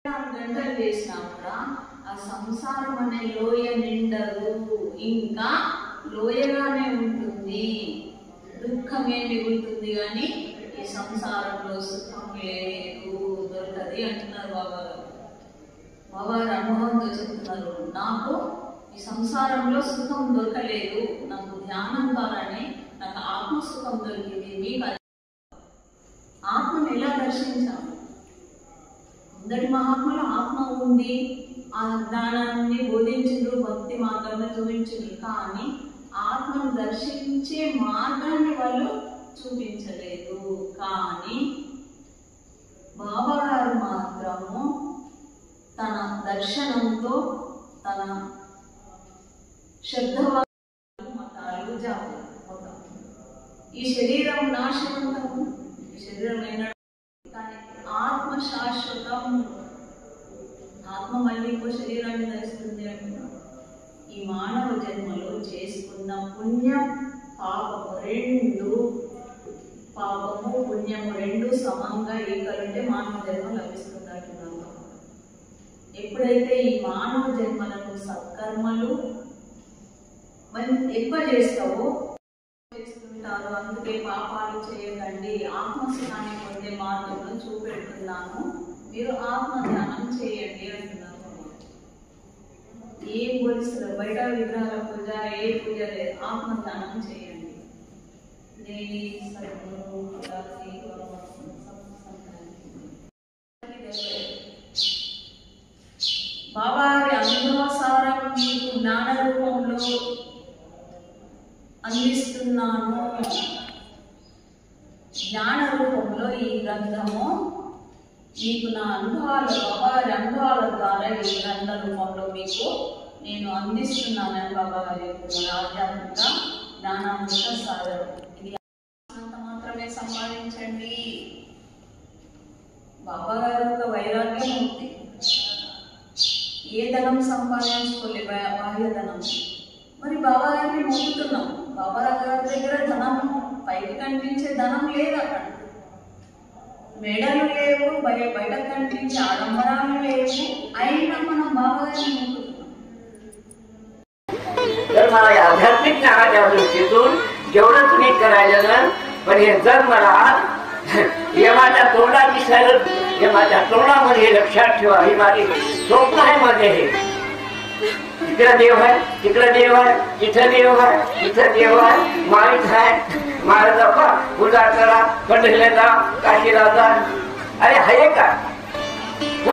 గంటలు చేసినా కూడా ఆ సంసారం అనే లోయ నిండదు, ఇంకా లోయగానే ఉంటుంది, దుఃఖమే మిగులుతుంది. కానీ ఈ సంసారంలో సుఖం లేదు, దొరకది అంటున్నారు బాబాగారు. బాబాగారు అనుభవంతో చెప్తున్నారు, నాకు ఈ సంసారంలో సుఖం దొరకలేదు, నాకు ధ్యానం ద్వారానే నాకు ఆత్మసుఖం దొరికింది. మీకు ఆత్మను ఎలా దర్శించాలి? మొదటి మహాత్ములు ఆత్మ ఉంది, ఆ జ్ఞానాన్ని బోధించిండ్రు, భక్తి మార్గాన్ని చూపించిండ్రు. కానీ ఆత్మను దర్శించే మార్గాన్ని వాళ్ళు చూపించలేదు. కానీ బాబా గారు మాత్రము తన దర్శనంతో, తన శబ్దవాలు మతాలు జాబు ఈ శరీరం నాశవంతము, ఈ శరీరం అయినా కానీ ఆత్మ శాశ్వతం. ఆత్మ మళ్ళీ ఇంకో శరీరాన్ని ధరిస్తుంది అంటున్నాడు. ఈ మానవ జన్మలో చేసుకున్న పుణ్యం పాపము రెండు, పాపము పుణ్యము రెండు సమంగా ఏకలుంటే మానవ జన్మ లభిస్తుంది అంటున్నాడు. ఎప్పుడైతే ఈ మానవ జన్మలకు సత్కర్మలు ఎక్కువ చేస్తావో చేస్తుంటారు. అందుకే పాపాలు చేయకండి, ఆత్మస్నాన్ని పొందే మార్గంలో చూపెడుతున్నాను, మీరు ఆత్మ ధ్యానం చేయండి అంటున్నారు. ఏం పోలిస్తారు, బయట విగ్రహాల పూజ ఏ పూజ లేదు, ఆత్మ ధ్యానం చేయండి. బాబారి అనుభవసారం మీకు జ్ఞాన రూపంలో అందిస్తున్నాను. జ్ఞాన రూపంలో ఈ గ్రంథము మీకు నా అనుభవాలు, బాబాగారి అనుభవాల ద్వారా ఈ గ్రంథ రూపంలో మీకు నేను అందిస్తున్నానని బాబాగారు చెప్తున్నారు. ఆధ్యాత్మిక జ్ఞానామృత సాగరం. ఇది అంత మాత్రమే సంపాదించండి. బాబాగారు ఒక వైరాగ్యం ఉంది. ఏ ధనం సంపాదించుకోలే, బాహ్య ధనం. మరి బాబా గారిని మొక్కుతున్నాం, బాబా గారి దగ్గర ధనం, పైకి కనిపించే ధనం లేదు, అక్కడ మెడలు లేవు, బయట కనిపించే ఆడంబరాలు లేవు, అయినా మనం బాబా గారిని మొక్కుతున్నాం. आध्यात्मिक ज्ञानाच्या दृष्टीतून जेवढं तुम्ही करायचं ना, पण हे जग मला यमाच्या तोंडात दिसायला, यमाच्या तोंडामध्ये लक्षात ठेवा, ही माझी स्वप्न आहे. माझे हे इकडे देव आहे, तिकडे देव आहे, इथं देव आहे, इथं देव आहे, माळीत आहे, महाराजा पूजा करा, पंढरीला जा, काशीला जा. अरे आहे का?